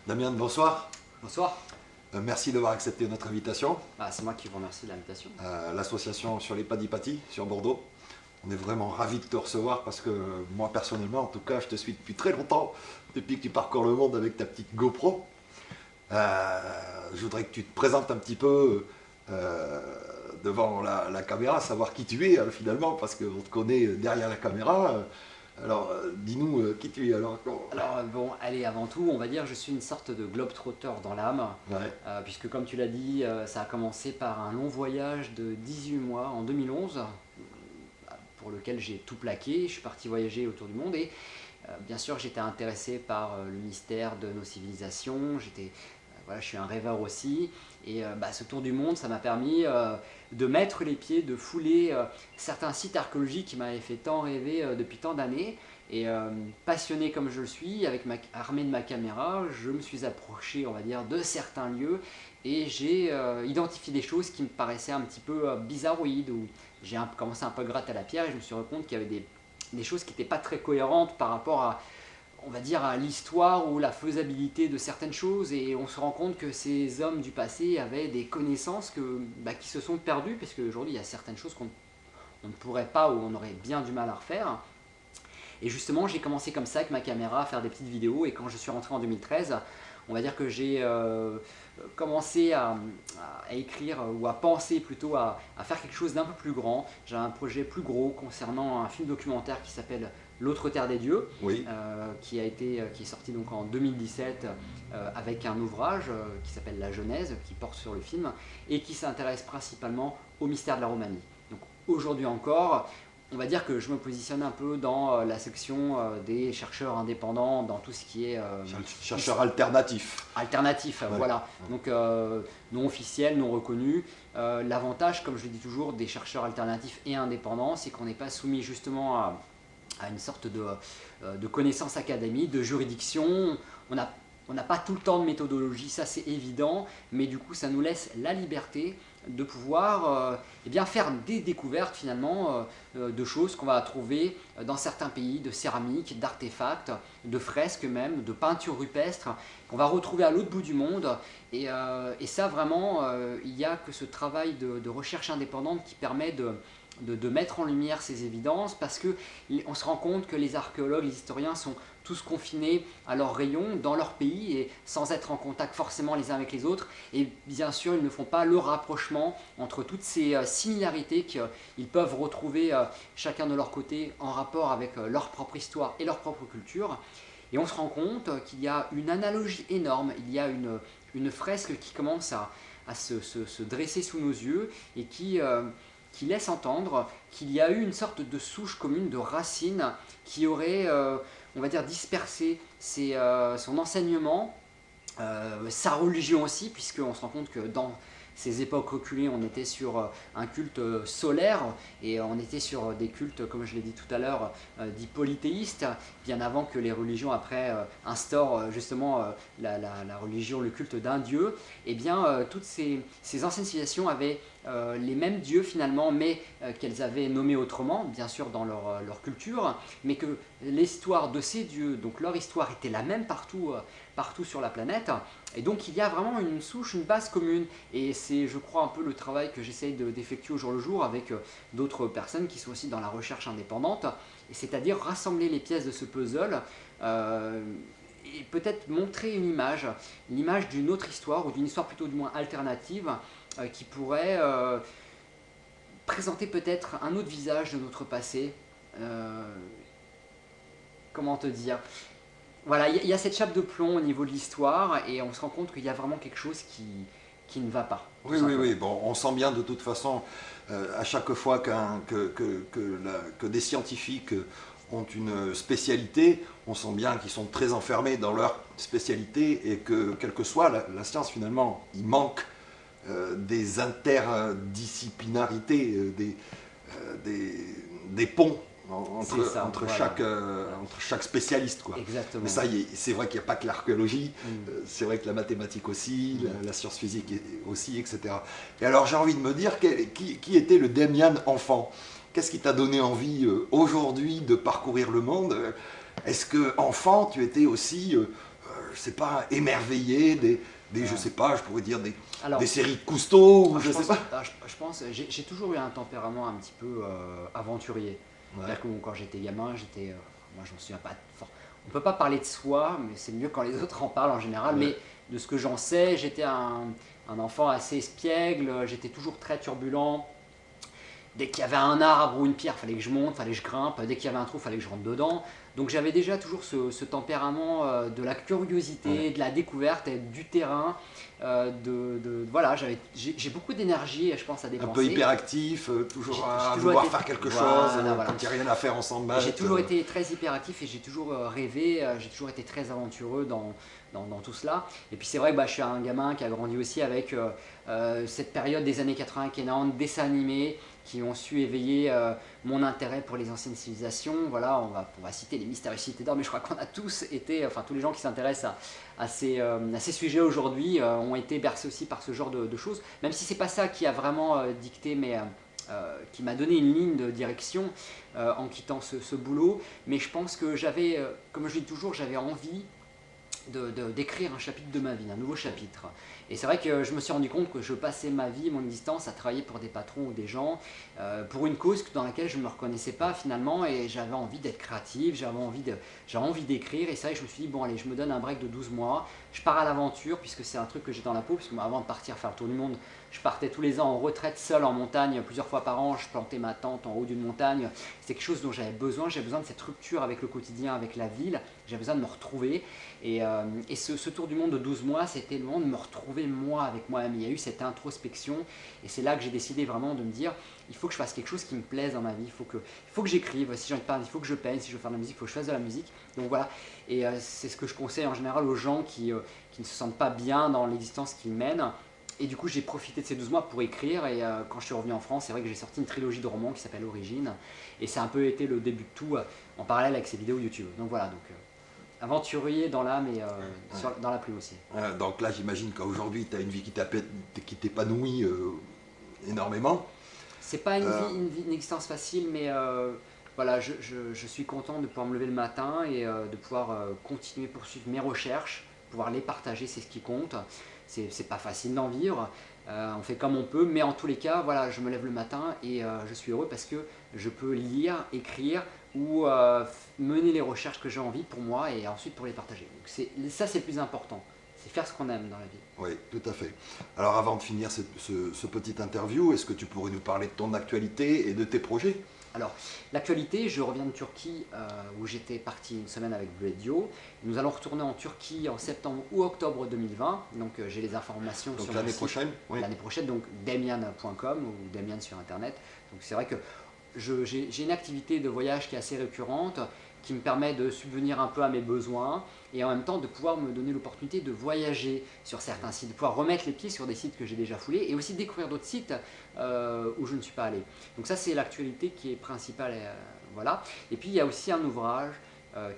Damien, bonsoir. Bonsoir. Merci d'avoir accepté notre invitation C'est moi qui vous remercie de l'invitation. à l'association sur les Padipati sur Bordeaux. On est vraiment ravis de te recevoir parce que moi personnellement, en tout cas, je te suis depuis très longtemps, depuis que tu parcours le monde avec ta petite GoPro. Je voudrais que tu te présentes un petit peu devant la caméra, savoir qui tu es finalement, parce qu'on te connaît derrière la caméra. Alors, dis-nous qui tu es alors. Alors bon, allez, avant tout, on va dire que je suis une sorte de globe-trotter dans l'âme, Ouais, puisque comme tu l'as dit, ça a commencé par un long voyage de 18 mois en 2011, pour lequel j'ai tout plaqué. Je suis parti voyager autour du monde et bien sûr j'étais intéressé par le mystère de nos civilisations. Voilà, je suis un rêveur aussi. Et ce tour du monde, ça m'a permis de mettre les pieds, de fouler certains sites archéologiques qui m'avaient fait tant rêver depuis tant d'années. Et passionné comme je le suis, armé de ma caméra, je me suis approché, on va dire, de certains lieux et j'ai identifié des choses qui me paraissaient un petit peu bizarroïdes, où j'ai commencé un peu à gratter à la pierre et je me suis rendu compte qu'il y avait des choses qui n'étaient pas très cohérentes par rapport à, on va dire, à l'histoire ou la faisabilité de certaines choses, et on se rend compte que ces hommes du passé avaient des connaissances qui se sont perdues, parce qu'aujourd'hui il y a certaines choses qu'on on ne pourrait pas ou on aurait bien du mal à refaire. Et justement, j'ai commencé comme ça avec ma caméra à faire des petites vidéos, et quand je suis rentré en 2013, on va dire que j'ai commencé à écrire, ou à penser plutôt à faire quelque chose d'un peu plus grand. J'ai un projet plus gros concernant un film documentaire qui s'appelle L'autre terre des dieux, oui. qui est sorti donc en 2017 avec un ouvrage qui s'appelle La Genèse, qui porte sur le film et qui s'intéresse principalement au mystère de la Romanie. Donc aujourd'hui encore, on va dire que je me positionne un peu dans la section des chercheurs indépendants, dans tout ce qui est Chercheur alternatif. alternatif, Ouais. voilà. Donc non officiel, non reconnu. L'avantage, comme je le dis toujours, des chercheurs alternatifs et indépendants, c'est qu'on n'est pas soumis justement à une sorte de connaissance académique, de juridiction. On n'a pas tout le temps de méthodologie, ça c'est évident, mais du coup ça nous laisse la liberté de pouvoir faire des découvertes finalement de choses qu'on va trouver dans certains pays, de céramique, d'artefacts, de fresques même, de peintures rupestres, qu'on va retrouver à l'autre bout du monde. Et ça vraiment, il n'y a que ce travail de recherche indépendante qui permet de mettre en lumière ces évidences, parce qu'on se rend compte que les archéologues, les historiens sont tous confinés à leur rayon, dans leur pays, et sans être en contact forcément les uns avec les autres. Et bien sûr, ils ne font pas le rapprochement entre toutes ces similarités qu'ils peuvent retrouver chacun de leur côté en rapport avec leur propre histoire et leur propre culture. Et on se rend compte qu'il y a une analogie énorme, il y a une fresque qui commence à se dresser sous nos yeux, et qui laisse entendre qu'il y a eu une sorte de souche commune, de racines, qui aurait, on va dire, dispersé son enseignement, sa religion aussi, puisqu'on se rend compte que dans ces époques reculées, on était sur un culte solaire, et on était sur des cultes, comme je l'ai dit tout à l'heure, dits polythéistes, bien avant que les religions après instaurent justement la religion, le culte d'un dieu. Et bien toutes ces anciennes civilisations avaient les mêmes dieux finalement, mais qu'elles avaient nommés autrement, bien sûr dans leur culture, mais que l'histoire de ces dieux, donc leur histoire était la même partout sur la planète. Et donc il y a vraiment une souche, une base commune, et c'est, je crois, un peu le travail que j'essaye d'effectuer au jour le jour avec d'autres personnes qui sont aussi dans la recherche indépendante, et c'est-à-dire rassembler les pièces de ce puzzle, et peut-être montrer l'image d'une autre histoire, ou d'une histoire plutôt du moins alternative, qui pourrait présenter peut-être un autre visage de notre passé. Euh, Comment te dire, voilà, il y a cette chape de plomb au niveau de l'histoire, et on se rend compte qu'il y a vraiment quelque chose qui ne va pas, tout Oui, oui, simplement. oui. Bon, on sent bien de toute façon, à chaque fois que des scientifiques ont une spécialité, on sent bien qu'ils sont très enfermés dans leur spécialité et que, quelle que soit la science, finalement, il manque des interdisciplinarités, des ponts C'est ça, voilà. entre chaque spécialiste, quoi. Mais Exactement. ça, c'est vrai qu'il n'y a pas que l'archéologie, Mm. c'est vrai que la mathématique aussi, Mm. la science physique aussi, etc. Et alors j'ai envie de me dire, qui était le Damien enfant? Qu'est-ce qui t'a donné envie aujourd'hui de parcourir le monde? Est-ce que enfant, tu étais aussi je sais pas, émerveillé, je sais pas, je pourrais dire Alors, des séries de Cousteau, ou je sais pense, pas. je pense, j'ai toujours eu un tempérament un petit peu aventurier. Ouais, C'est-à-dire que bon, quand j'étais gamin, moi je m'en souviens pas. On peut pas parler de soi, mais c'est mieux quand les autres en parlent en général. ouais. Mais de ce que j'en sais, j'étais un enfant assez espiègle, j'étais toujours très turbulent. Dès qu'il y avait un arbre ou une pierre, fallait que je monte, fallait que je grimpe. Dès qu'il y avait un trou, fallait que je rentre dedans. Donc j'avais déjà toujours ce tempérament de la curiosité, Ouais. de la découverte, et du terrain. Voilà, j'ai beaucoup d'énergie, je pense, à Un peu dépenser. hyperactif, toujours J'ai à toujours vouloir été- faire quelque chose, voilà. quand il n'y a rien à faire, on s'en bat. J'ai toujours été très hyperactif et j'ai toujours rêvé, j'ai toujours été très aventureux dans tout cela. Et puis c'est vrai que je suis un gamin qui a grandi aussi avec cette période des années 80 qui est énormément de dessins animés qui ont su éveiller mon intérêt pour les anciennes civilisations. Voilà, on va citer les mystérieuses cités d'or, mais je crois qu'on a tous été, enfin tous les gens qui s'intéressent à ces sujets aujourd'hui ont été bercés aussi par ce genre de choses. Même si c'est pas ça qui a vraiment dicté qui m'a donné une ligne de direction en quittant ce boulot. Mais je pense que j'avais, comme je dis toujours, j'avais envie d'écrire un chapitre de ma vie, un nouveau chapitre. Et c'est vrai que je me suis rendu compte que je passais ma vie, mon existence à travailler pour des patrons ou des gens, pour une cause dans laquelle je ne me reconnaissais pas finalement, et j'avais envie d'être créatif, j'avais envie d'écrire, et c'est vrai que je me suis dit, bon allez, je me donne un break de 12 mois, je pars à l'aventure, puisque c'est un truc que j'ai dans la peau, puisque avant de partir faire le tour du monde, je partais tous les ans en retraite seul en montagne, plusieurs fois par an, je plantais ma tente en haut d'une montagne, c'est quelque chose dont j'avais besoin de cette rupture avec le quotidien, avec la ville, j'avais besoin de me retrouver, et ce tour du monde de 12 mois, c'était le moment de me retrouver moi avec moi-même. Il y a eu cette introspection et c'est là que j'ai décidé vraiment de me dire il faut que je fasse quelque chose qui me plaise dans ma vie, il faut que j'écrive, si j'ai envie de parler, il faut que je peigne, si je veux faire de la musique, il faut que je fasse de la musique. Donc voilà, et c'est ce que je conseille en général aux gens qui ne se sentent pas bien dans l'existence qu'ils mènent. Et du coup, j'ai profité de ces 12 mois pour écrire. Et quand je suis revenu en France, c'est vrai que j'ai sorti une trilogie de romans qui s'appelle Origine. Et ça a un peu été le début de tout en parallèle avec ces vidéos YouTube. Donc voilà, aventurier dans l'âme et dans la plume aussi. Donc là, j'imagine qu'aujourd'hui, tu as une vie qui t'épanouit énormément. C'est pas une existence facile, mais voilà, je suis content de pouvoir me lever le matin et de pouvoir continuer, poursuivre mes recherches, pouvoir les partager, c'est ce qui compte. C'est pas facile d'en vivre, on fait comme on peut, mais en tous les cas, voilà, je me lève le matin et je suis heureux parce que je peux lire, écrire ou mener les recherches que j'ai envie pour moi et ensuite pour les partager. Donc ça, c'est le plus important, c'est faire ce qu'on aime dans la vie. Oui, tout à fait. Alors avant de finir ce petit interview, est-ce que tu pourrais nous parler de ton actualité et de tes projets? Alors, l'actualité, je reviens de Turquie où j'étais parti une semaine avec Bleu Dio. Nous allons retourner en Turquie en septembre ou octobre 2020. Donc, j'ai les informations Donc sur l'année mon site. prochaine, oui. L'année prochaine, donc demian.com ou Demian sur Internet. Donc, c'est vrai que j'ai une activité de voyage qui est assez récurrente, qui me permet de subvenir un peu à mes besoins et en même temps de pouvoir me donner l'opportunité de voyager sur certains sites, de pouvoir remettre les pieds sur des sites que j'ai déjà foulés et aussi découvrir d'autres sites où je ne suis pas allé. Donc ça, c'est l'actualité qui est principale. Voilà. Et puis il y a aussi un ouvrage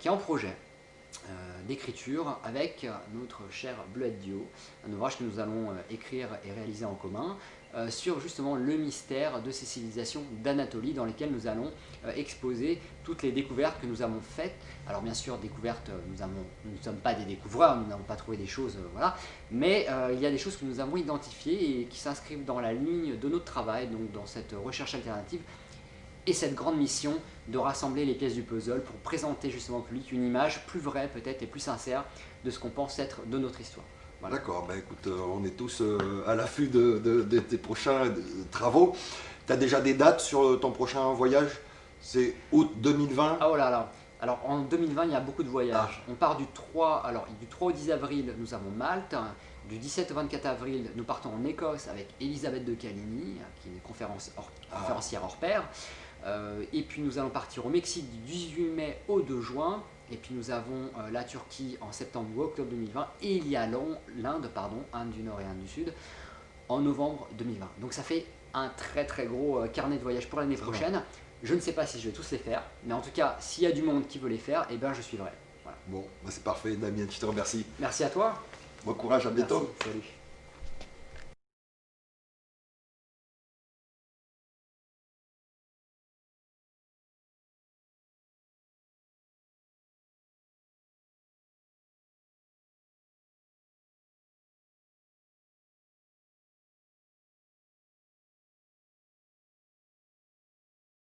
qui est en projet d'écriture avec notre cher Bleuette Dio, un ouvrage que nous allons écrire et réaliser en commun sur justement le mystère de ces civilisations d'Anatolie dans lesquelles nous allons exposer toutes les découvertes que nous avons faites. Alors bien sûr, découvertes, nous ne sommes pas des découvreurs, nous n'avons pas trouvé des choses, voilà, mais il y a des choses que nous avons identifiées et qui s'inscrivent dans la ligne de notre travail, donc dans cette recherche alternative et cette grande mission de rassembler les pièces du puzzle pour présenter justement au public une image plus vraie peut-être et plus sincère de ce qu'on pense être de notre histoire. Voilà. D'accord, écoute, on est tous à l'affût de tes prochains travaux. Tu as déjà des dates sur ton prochain voyage? C'est août 2020? Ah oh là là. Alors en 2020, il y a beaucoup de voyages. On part du 3 au 10 avril, nous avons Malte. Du 17 au 24 avril, nous partons en Écosse avec Elisabeth de Caligny, qui est une conférencière hors pair. Et puis nous allons partir au Mexique du 18 mai au 2 juin. Et puis nous avons la Turquie en septembre ou octobre 2020. Et il y a l'Inde, Inde du Nord et Inde du Sud, en novembre 2020. Donc ça fait un très très gros carnet de voyage pour l'année prochaine. Je ne sais pas si je vais tous les faire, mais en tout cas, s'il y a du monde qui veut les faire, eh ben je suivrai. Voilà. Bon, c'est parfait, Damien, je te remercie. Merci à toi. Bon courage, à bientôt. Merci, salut.